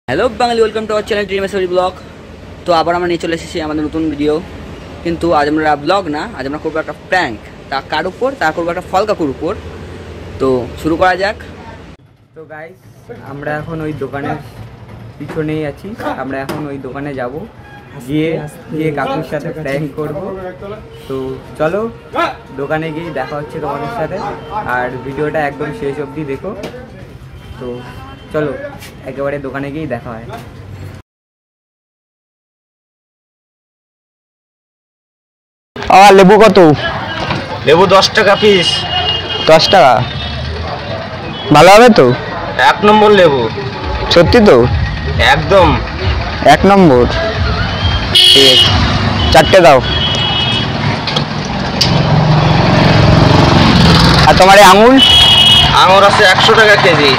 Hello Bengali, welcome to our channel ড্রিমেসরি blog. তো আবার আমরা নিয়ে চলে এসেছি আমাদের নতুন ভিডিও। কিন্তু আজ আমরা ব্লগ না, আজ আমরা করবো একটা প্র্যাঙ্ক। তা কার উপর? তা করবো একটা ফল কাকুর উপর। তো শুরু করা যাক। তো গাইস, আমরা এখন ওই দোকানের পিছনেই আছি। আমরা এখন ওই দোকানে যাব, গিয়ে কাকুর সাথে প্র্যাঙ্ক করব। তো চলো দোকানে গিয়ে দেখা হচ্ছে তোমাদের সাথে, আর ভিডিওটা একদম শেষ অবধি দেখো। তো চলো একেবারে দোকানে গিয়েই দেখা হয়। লেবু কত? লেবু 10 টাকা পিস। 10 টাকা? ভালো হবে তো? 1 নম্বর লেবু। সত্যি তো? একদম 1 নম্বর। ঠিক আছে, 4টে দাও। আর তোমার আঙুর? আঙুর আছে 100 টাকা কেজি।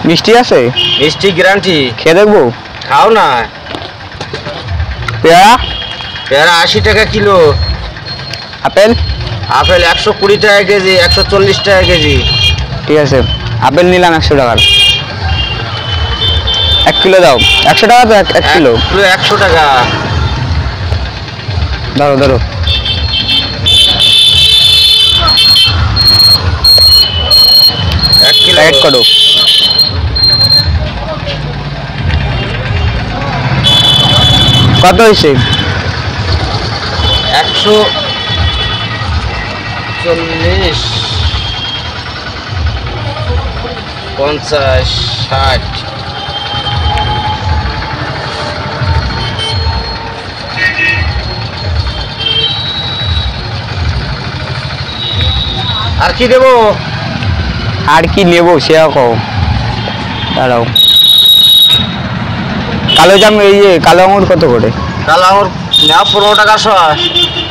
মিষ্টি আছে? মিষ্টি গ্যারান্টি। খেয়ে দেখবো? খাও না। পেয়ারা? পেয়ারা 80 টাকা কিলো। আপেল? আপেল 120 টাকা কেজি, 140 টাকা কেজি। ঠিক আছে, আপেল নিলাম 100 টাকার। 1 কিলো দাও। 100 টাকা তো 1 কিলো? 100 টাকা। ধরো ধরো। 1 কিলো প্যাকেট করো। কত হয়েছে? 140, 50, 60। আর কি দেবো? আর কি নেবো সেও কও। দাঁড়াও। কালো জাম, এই যে কালো আঙুর কত করে? কালো আঙুর নাও 15 টাকা শ।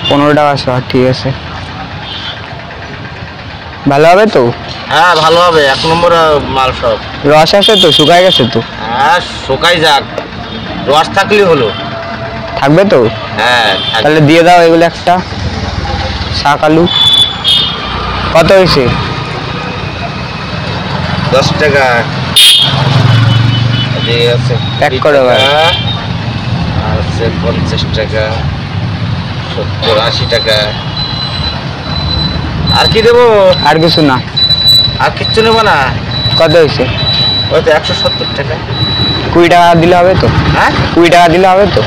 15 টাকা শ। ঠিক আছে, ভালো হবে তো? হ্যাঁ ভালো হবে, 1 নম্বর মাল সব। রস আছে তো? শুকায় গেছে তো? হ্যাঁ শুকাই যাক, রস থাকলেই হলো। থাকবে তো? হ্যাঁ তাহলে দিয়ে দাও এগুলো একটা। শাক আলু কত হয়েছে? 10 টাকা। ঠিক আছে, প্যাক করে দাও। আছে 50 টাকা, 70, 80 টাকা। আর কি দেবো? আর কিছু না। আর কিচ্ছু নেবো না। কত হয়েছে? ওই তো 170 টাকা। 20 টাকা দিলে হবে তো? হ্যাঁ 20 টাকা দিলে হবে তো?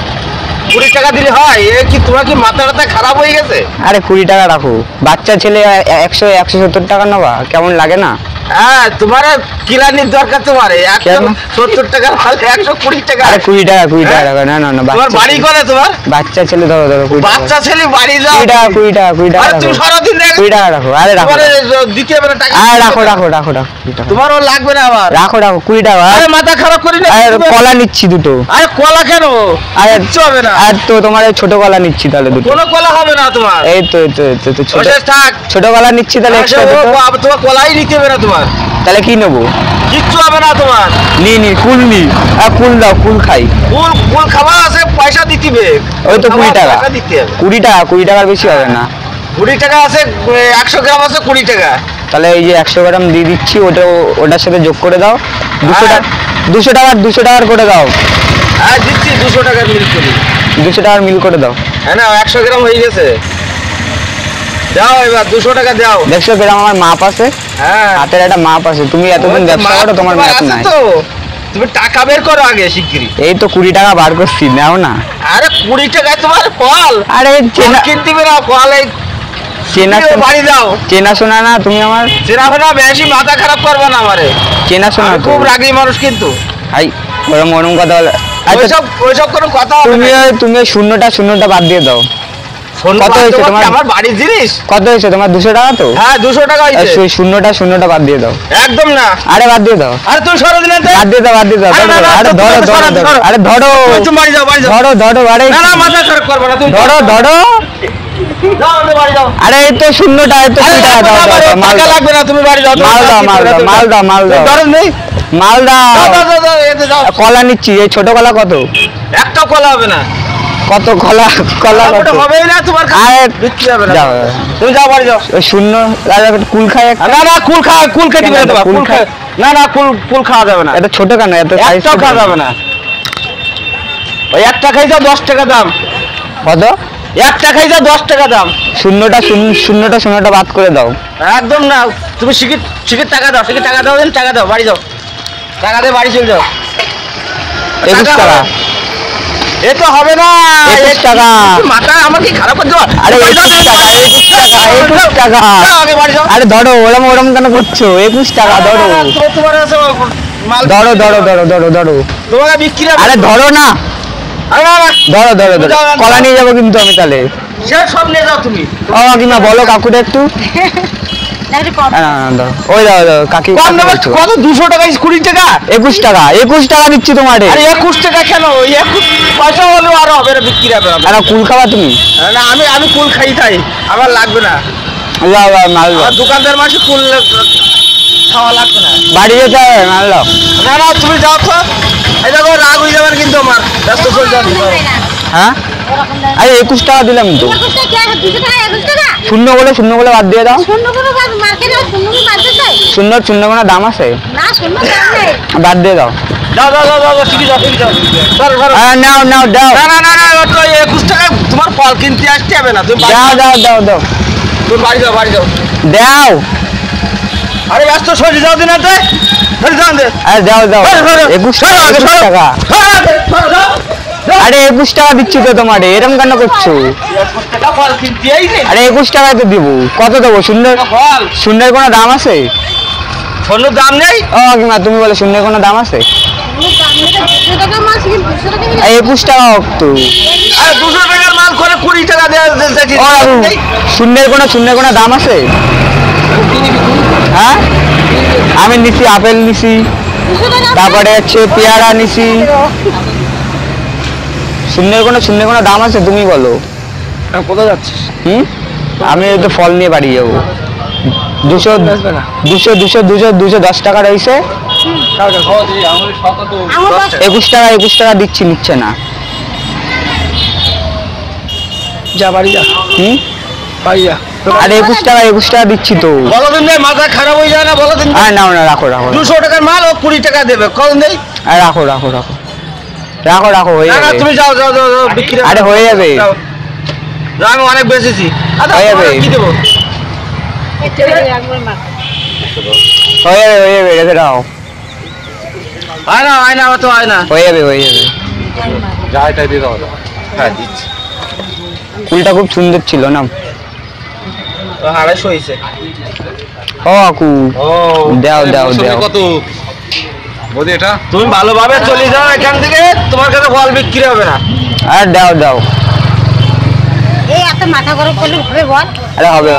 20 টাকা দিলে হয়? এ কি তোমার কি মাথাটা খারাপ হয়ে গেছে? আরে 20 টাকা রাখো। বাচ্চা ছেলে 170 টাকা নেওয়া কেমন লাগে না? হ্যাঁ তোমার কিলানির দরকার, তোমার 170 টাকা মাল 120 টাকা। আরে 20 টাকা 20 টাকা রাখো। না না না, তোমার বাড়ি করে তোমার বাচ্চা ছেলে। ধরো ধরো 20 টাকা। বাচ্চা ছেলে বাড়ি যাও। 20 টাকা 20 টাকা 20 টাকা আরে তুমি রাখো। সারা দিন 20 টাকা রাখো। আরে রাখো। তোমার দিতে হবে না টাকা। আরে রাখো রাখো রাখো রাখো 20 টাকা। তোমারও লাগবে না আবার। রাখো রাখো 20 টাকা। আরে মাথা খারাপ করি না। আরে কলা নিচ্ছি দুটো। আরে কলা কেন? আরে কিচ্ছু হবে না। আর তো তোমার ছোট কলা নিচ্ছি তাহলে দুটো। কোনো কলা হবে না তোমার। এই তো এই তো এই তো ছোট ওটা থাক। ছোট কলা নিচ্ছি তাহলে এক্সট্রা দুটো। তোমার কলাই নিতে হবে না তোমার। তাহলে কি নেবো? কিচ্ছু হবে না তোমার। নি কুল নি। আর কুল দাও, কুল খাই। কুল খাওয়া আছে, পয়সা দিতে হবে। ওই তো 20 টাকা। পয়সা দিতে হবে। 20 টাকা 20 টাকার বেশি হবে না। 20 টাকা আছে, 100 গ্রাম আছে 20 টাকা। তাহলে এই যে 100 গ্রাম দিয়ে দিচ্ছি, ওটার সাথে যোগ করে দাও। 200 টাকা 200 টাকার করে দাও। হ্যাঁ দিচ্ছি 200 টাকার মিল করি। 200 টাকার মিল করে দাও। হ্যাঁ না 100 গ্রাম হয়ে গেছে। দাও এবার 200 টাকা দাও। দেখছো কিরম আমার মাপ আছে? হ্যাঁ হাতের একটা মাপ আছে। তুমি এতদিন ব্যবসা করো, তোমার মাপ নাই। তুমি টাকা বের করো আগে শিগগিরি। এই তো 20 টাকা বার করছি, নাও না। আরে 20 টাকায় তোমার ফল। আরে কিনতে না ফল। এই বাড়ি দাও। চেনাশোনা না তুমি আমার? চেনাবে না, বেশি মাথা খারাপ করবে না আমারে। চেনাশোনা খুব রাগী মানুষ কিন্তু। হাই ওরম ওরম কথা বলে। ওইসব কোনো কথা হবে তুমি না। তুমি শূন্যটা বাদ দিয়ে দাও। কত হয়েছে তোমার? আমার বাড়ির জিনিস। কত হয়েছে তোমার? 200 টাকা তো? হ্যাঁ 200 টাকা হয়েছে। শূন্যটা বাদ দিয়ে দাও। একদম না। আরে বাদ দিয়ে দাও। আরে তুমি সরো দিলে বাদ দিয়ে দাও, বাদ দিয়ে দাও। আরে ধরো ধরো। আরে ধরো। তুমি বাড়ি যাও, বাড়ি যাও। ধরো ধরো। আরে না না মাথা খারাপ করবে না তুমি। ধরো ধরো। যাও তুমি বাড়ি যাও। আরে এই তো শূন্যটা, এই তো 20 টাকা দাও। মাল লাগবে না, তুমি বাড়ি যাও। মাল দাও মাল দাও মাল দাও। ধরো নেই। মাল দাও। যাও। কলা নিচ্ছি। এই ছোট কলা কত? একটা কলা হবে না। কত কলা? কলা কত? হবেই না তোমার কাছে। আরে বিক্রি হবে না। যাও তুমি যাও বাড়ি যাও। ওই শূন্য কুল খায়। না না কুল খেতে দিবে না তোমার। কুল খায় না না কুল খাওয়া যাবে না। এটা ছোট কেন? এত সাইজ একটাও খাওয়া যাবে না। ওই একটা খাই যাও 10 টাকা দাম। কত? একটা খাই যাও 10 টাকা দাম। শূন্যটা বাদ করে দাও। একদম না, তুমি শিখির টাকা দাও, টাকা দাও, বাড়ি যাও, টাকা দিয়ে বাড়ি চলে যাও। 21 টাকা। এ তো হবে না, 21 টাকা। মাথা আমার কি খারাপ করছো? আরে 21 টাকা। আগে বাড়ি যাও। আরে ধরো, ওরম কেন করছো? 21 টাকা ধরো। তোমার আছে মাল, ধরো। তোমাকে বিক্রি হবে। আরে ধরো না, আরে না, ধরো। কলা নিয়ে যাবো কিন্তু আমি তাহলে। সে সব নিয়ে যাও তুমি। ও কাকিমা বলো কাকুটা একটু। ওই দাও কাকি। কম নেবে কত? 200 টাকা 20 টাকা? 21 টাকা দিচ্ছি তোমারে। আরে 21 টাকা কেন? 21 পয়সা হলেও আরো হবে না, বিক্রি হবে না। আরে কুল খাবা তুমি? না আমি কুল খাই তাই আমার লাগবে না। লাও মাল লাও। আর দোকানদার মাসে কুল খাওয়া লাগবে না। বাড়ি যেতে হবে, মাল লাও। না তুমি যাও তো। এই দেখো রাগ হয়ে যাবেন কিন্তু আমার, ব্যস্ত চলে যান। হ্যাঁ আরে 21 টাকা দিলাম তো। শূন্য বলে বাদ দিয়ে দাও। শূন্য কোনো দাম আছে? বাদ দিয়ে দাও। যাও শিখে যাও। নাও দাও। না 21 টাকা তোমার ফল কিনতে আসতে হবে না। তুমি দাও তুমি বাড়ি যাও দাও। আরে ব্যস্ত সরে যাও দিন আরে দাও 21 টাকা। আরে 21 টাকা দিচ্ছি তো তোমারে, এরকম কেন করছো? আরে 21 টাকায় তো দিব। কত দেবো? শূন্যের কোনো দাম আছে? শূন্যের দাম নেই। ও কাকিমা তুমি বলে শূন্যের কোনো দাম আছে? 21 টাকা হোক তো। আরে 200 টাকার মাল করে 20 টাকা দেওয়া দেখি। শূন্যের কোনো দাম আছে? হ্যাঁ আমি নিছি আপেল নিছি, তারপরে হচ্ছে পেয়ারা নিছি। শূন্যের কোনো দাম আছে? তুমি বলো। কোথায় যাচ্ছিস? আমি তো ফল নিয়ে বাড়ি যাবো। 210 টাকা রয়েছে। 21 টাকা দিচ্ছি, নিচ্ছে না। যা বাড়ি যা। বাড়ি যা। আরে 21 টাকা দিচ্ছি তো। বলদিন নেই, মাথা খারাপ হয়ে যায় না? বলদিন না রাখো 200 টাকার মাল ও 20 টাকা দেবে। কত নেই? রাখো হয়ে না যাবে। তুমি যাও বিক্রি। আরে হয়ে যাবে। আমি অনেক বেচেছি। হয়ে যাবে। কি দেবো? হয়ে যাবে রেখে দাও। হয় না তো হয় না। হয়ে যাবে। যাইটাই দিয়ে দাও। হ্যাঁ দিচ্ছি। ফুলটা খুব সুন্দর ছিল না? 250 হয়েছে। ও কাকু দাও কত বলি এটা? তুমি ভালোভাবে চলে যাও এখান থেকে, তোমার কাছে ফল বিক্রি হবে না। আর দাও। এই এত মাথা গরম করলে হবে বল? আরে হবে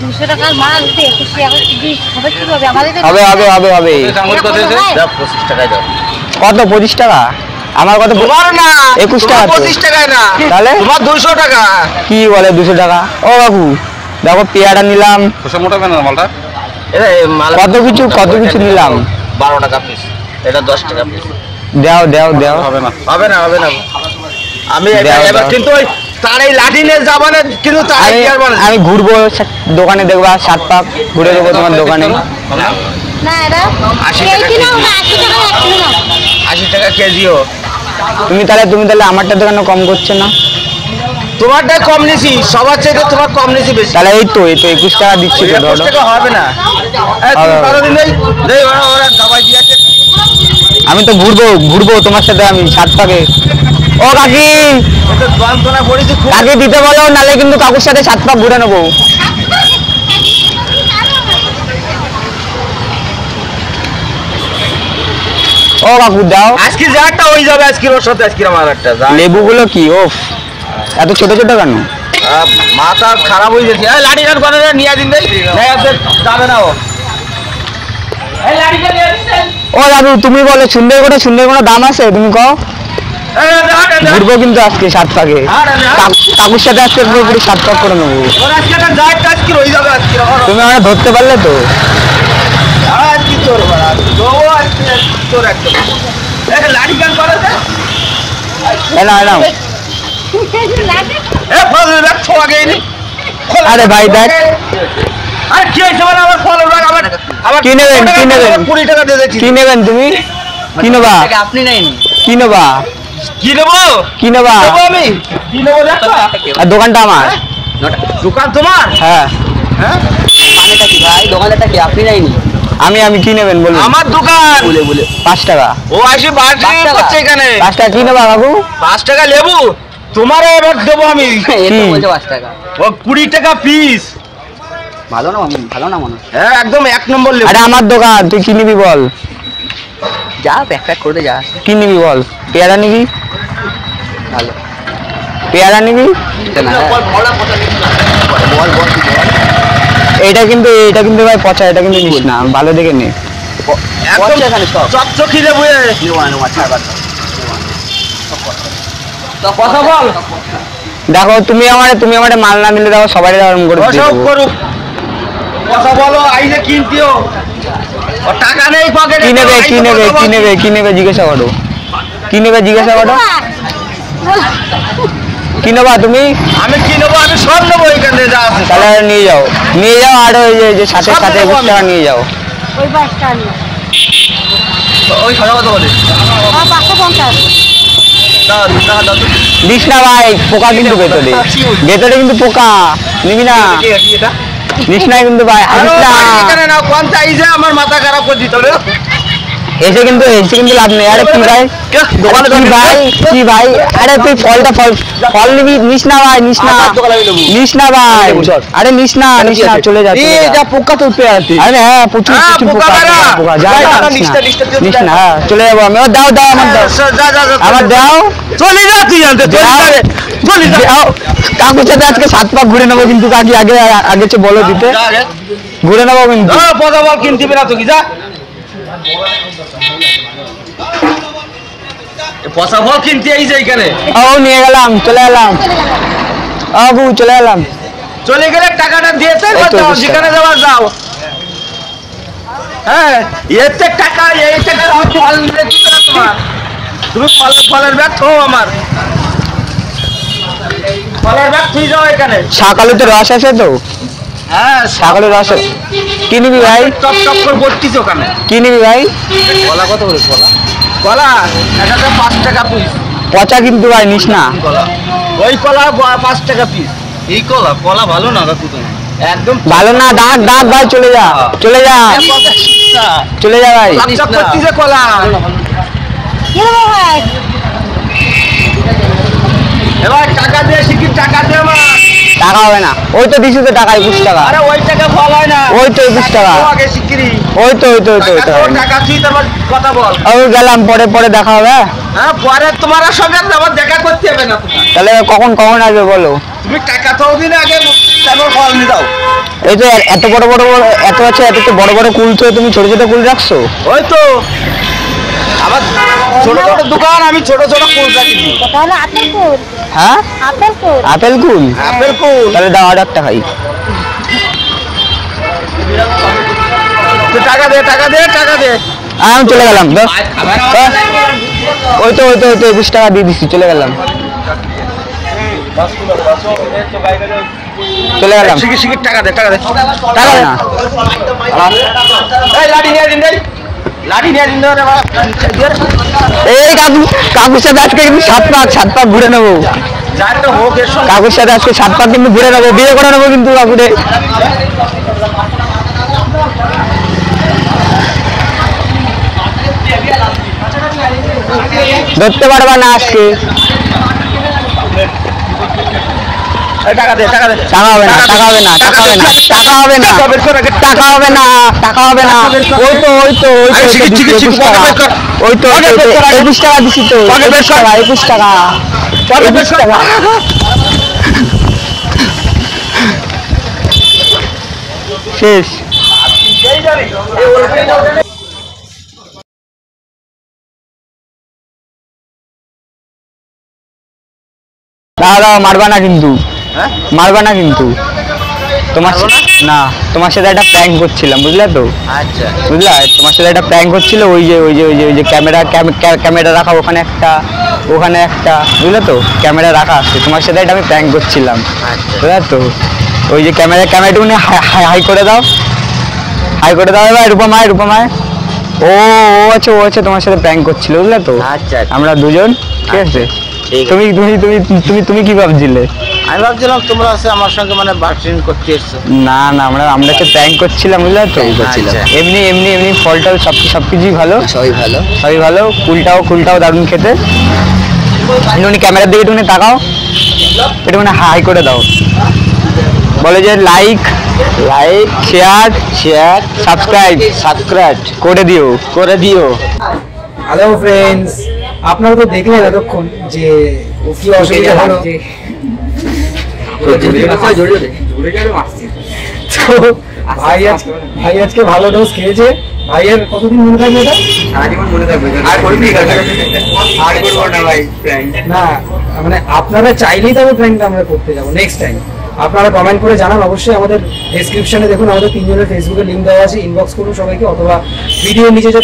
200 টাকার মাল 21 টাকা দিবি, হবে কি হবে? আমাদের তো হবে। কত এসে? দাও 25 টাকায় দাও। কত? 25 টাকা? আমার কত? তোমার না 21 টাকা। 25 টাকায় না তাহলে তোমার 200 টাকা। কি বলে 200 টাকা? ও কাকু দেখো পেয়ারা নিলাম। মোটা কেন মালটা? এটা মাল কত কিছু নিলাম। 12 টাকা পিস, এটা 10 টাকা পিস। দাও। হবে না আমি এবার কিন্তু ওই তার এই লাঠি নিয়ে যাবো না, কিন্তু আমি ঘুরবো দোকানে, দেখবা 7 পাক ঘুরে দেবো তোমার দোকানে। না এটা 80 টাকা কেজি নাও না, 80 টাকা এক কিলো নাও। 80 টাকা কেজিও। তুমি তাহলে আমারটা দোকানে কম করছো না? তোমারটা কম নিছি, সবার চাইতে তোমার কম নিছি বেশি। তাহলে এই তো 21 টাকা দিচ্ছি তো। 21 টাকা হবে না। আমি তো ঘুরবো তোমার সাথে, আমি 7 পাকে। ও কাকি কাকি দিতে বলো, নালে কিন্তু কাকুর সাথে 7 পাক ঘুরে নেবো। ও কাকু দাও। আজকে যাটা হয়ে যাবে, আজকে ওর সাথে আজকে আমার একটা লেবুগুলো কি ওফ এত ছোট কেন? মাথা খারাপ হয়ে যাচ্ছে। লাঠি কাট করে নিয়ে দিন দেই, যাবে না ও। ও দাদু তুমি বলে সুন্দর কোনো দাম আছে? তুমি কও। ঘুরবো কিন্তু আজকে 7 পাকে, কাকুর সাথে আজকে পুরো 7 পাক করে নেবো। তুমি আমার ধরতে পারলে তো। আরে ভাই দেখ আরে কি হয়েছে মানে আমার ফল আমার কি নেবেন 20 টাকা দিয়ে দিয়েছি। কি নেবেন তুমি কি নেবা টাকা আপনি নেয়নি। কি নেবা কি নেবো কি নেবা নেবো আমি কি নেবো দেখো আর দোকানটা আমার দোকান তোমার হ্যাঁ হ্যাঁ মানেটা কি ভাই? দোকানদারটা কি আপনি নেয়নি? আমি কি নেবেন বলুন আমার দোকান বলে 5 টাকা ও আসি বাড়ি 5 টাকা? করছে এখানে 5 টাকা কি নেবা বাবু 5 টাকা লেবু তোমার এবার দেবো আমি এ তো কি? বলছে 5 টাকা। ও 20 টাকা পিস ভালো না ভালো না মনে হয়। হ্যাঁ একদম 1 নম্বর লেবু আরে আমার দোকান তুই কি নিবি বল যা প্যাক করে দে যা। কি নিবি বল পেয়ারা নিবি ভালো পেয়ারা নিবি না বল এটা কিন্তু ভাই পচা এটা কিন্তু নিস না ভালো দেখে নে একদম পচা এখানে সব। চকচকি লেবু এ। নেবো ছাড় বাদ দাও। তো কথা বল দেখো তুমি আমারে মাল না দিলে দেখো সবাই এরকম করে দিয়ে ওসব দেবো। করুক কথা বলো আইলে কিনতিও ও টাকা নেই পকেটে কি নেবে জিজ্ঞাসা করো কি নেবে জিজ্ঞাসা করো কি নেবা তুমি আমি কি নেবো আমি সব নেবো এখানে যা আছে তাহলে নিয়ে যাও আর ওই যে সাথে সব সাথে নেবো 21 টাকা নিয়ে যাও ওই বাসটা নিয়ে ওই সাদা কথা বলে 550 দাও টাকা দাও তো। দিস না ভাই পোকা কিন্তু ভেতরে কিন্তু পোকা নিবি না কি এটা? দিস না কিন্তু ভাই আরে দিস না এখানে না কোন চাইছে আমার মাথা খারাপ করে দিতে হবে এসে কিন্তু লাভ নেই আরে কি ভাই দোকানে কি ভাই আরে তুই ফল নিবি নিস না ভাই নিস না আমার দোকানে আমি নেবো। নিস না ভাই আরে নিস না চলে যা এই যা পোকা তুলতে আছে। আরে হ্যাঁ প্রচুর হ্যাঁ, প্রচুর পোকা পোকা বেরা। পোকা যা ভাই, যা, দাদা, নিস না, নিচটা দিয়ে নিস দাও। না হ্যাঁ, চলে যাবো আমি ও দাও আমার দাও আমার দাও চলে যা তুই আনতে চলে যা দাও কাকুর সাথে আজকে 7 পাক ঘুরে নেবো কিন্তু কাকি আগে চেয়ে বলো দিতে ঘুরে নেবো কিন্তু পদা বল কিনতে না তো কি যা পচা ফল কিনতে এই যে এখানে ও নিয়ে গেলাম চলে এলাম আবু চলে এলাম চলে গেলে টাকাটা দিয়েছে এই তো যাও 20 যেখানে যাওয়ার যাও হ্যাঁ এতে টাকা এই টাকা ফল নিয়ে দিতে না তোমার তুমি ফলের ব্যাগ খাও আমার ফলের ব্যাগ তুই যাও এখানে সকালে রস আছে তো হ্যাঁ সকালে রস আছে কি নিবি ভাই টপ টপ করে বলতিস ওখানে কি নিবি ভাই কলা কত করে কলা এটাতে 5 টাকা পিস পচা কিন্তু ভাই নিস না কলা ওই কলা 5 টাকা পিস এই কলা ভালো না কাকু তুমি একদম ভালো না ডাক ভাই চলে যা চলে যা ভাই লাপচাপ করতিছে কলা কি নেবো ভাই এবার টাকা দিয়ে শিখির টাকা দে আমার টাকা হবে না ওই তো দিছি তো টাকা 21 টাকা আরে ওই টাকা ফল হয় না ওই তো 21 টাকা ও আগে শিখিরি ওই তো টাকা তুই তোমার কথা বল আমি গেলাম পরে দেখা হবে হ্যাঁ পরে তোমার সঙ্গে আমার দেখা করতে হবে না তোমার তাহলে কখন আসবে বলো তুমি টাকা তো দিন আগে তারপর ফল নিয়ে দাও এই তো এত বড় এত আছে এত তো বড় কুল তো তুমি ছোট কুল রাখছো ওই তো আমার ছোট দোকান আমি ছোট কুল রাখি তাহলে আপেল কুল হ্যাঁ আপেল কুল আপেল কুল তাহলে দাও আর একটা খাই তুই টাকা দে আমি চলে গেলাম ওই তো 21 টাকা দিয়ে দিচ্ছি চলে গেলাম শিখির টাকা দে টাকা না এই লাঠি নিয়ে দিন এই কাকুর সাথে আজকে কিন্তু 7 পাক ঘুরে নেবো যাতে হোক এর সঙ্গে কাকুর সাথে আজকে 7 পাক কিন্তু ঘুরে নেবো বিয়ে করে নেবো কিন্তু কাকুরে ধরতে পারবা না আজকে টাকা দে টাকা হবে না ওই তো 21 টাকা দিছি তো 21 টাকা শেষ দাদা মারবা না কিন্তু তোমার সাথে একটা প্র্যাঙ্ক করছিলাম বুঝলে তো আচ্ছা বুঝলা তোমার সাথে একটা প্র্যাঙ্ক হচ্ছিল ওই যে ক্যামেরা রাখা ওখানে একটা বুঝলে তো ক্যামেরা রাখা আছে তোমার সাথে একটা আমি প্র্যাঙ্ক করছিলাম বুঝলে তো ওই যে ক্যামেরাটুকু হাই করে দাও, হাই করে দাও। এবার রূপমায় ও আচ্ছা তোমার সাথে প্র্যাঙ্ক করছিল বুঝলে তো? আচ্ছা আমরা দুজন, ঠিক আছে। তুমি তুমি তুমি তুমি তুমি কি ভাবছিলে? আমি ভাবছিলাম তোমরা আছে আমার সঙ্গে মানে বার্থিং করতে এসছো। না না, আমরা তো প্র্যাঙ্ক করছিলাম বুঝলে তো। এমনি এমনি এমনি ফলটাও সবকিছুই ভালো, সবই ভালো। কুলটাও দারুণ খেতে। একটুখানি ক্যামেরার দিকে একটুখানি তাকাও, একটুখানি হাই করে দাও। বলে যে লাইক শেয়ার সাবস্ক্রাইব করে দিও। হ্যালো ফ্রেন্ডস, আপনারা তো দেখলেন এতক্ষণ যে ও কি অসুবিধা হলো। তো ভাই আজকে ভালো ডোজ খেয়েছে। ভাইয়ের কতদিন মনে থাকবে এটা? না মানে আপনারা চাইলেই তো প্র্যাঙ্কটা আমরা করতে যাবো নেক্সট টাইম। আপনারা কমেন্ট করে জানান অবশ্যই। আমাদের ডেসক্রিপশনে দেখুন আমাদের তিনজনের ফেসবুকের লিঙ্ক দেওয়া আছে, ইনবক্স করুন সবাইকে, অথবা ভিডিওর নিচে যে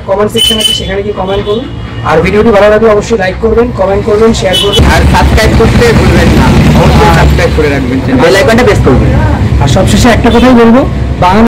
কমেন্ট সেকশন আছে সেখানে গিয়ে কমেন্ট করুন। আর ভিডিওটি ভালো লাগলে অবশ্যই লাইক করবেন, কমেন্ট করবেন, শেয়ার করবেন, আর সাবস্ক্রাইব করতে ভুলবেন না। অবশ্যই সাবস্ক্রাইব করে রাখবেন, বেল আইকনটা প্রেস করবেন। আর সবশেষে একটা কথাই বলবো, বাংলা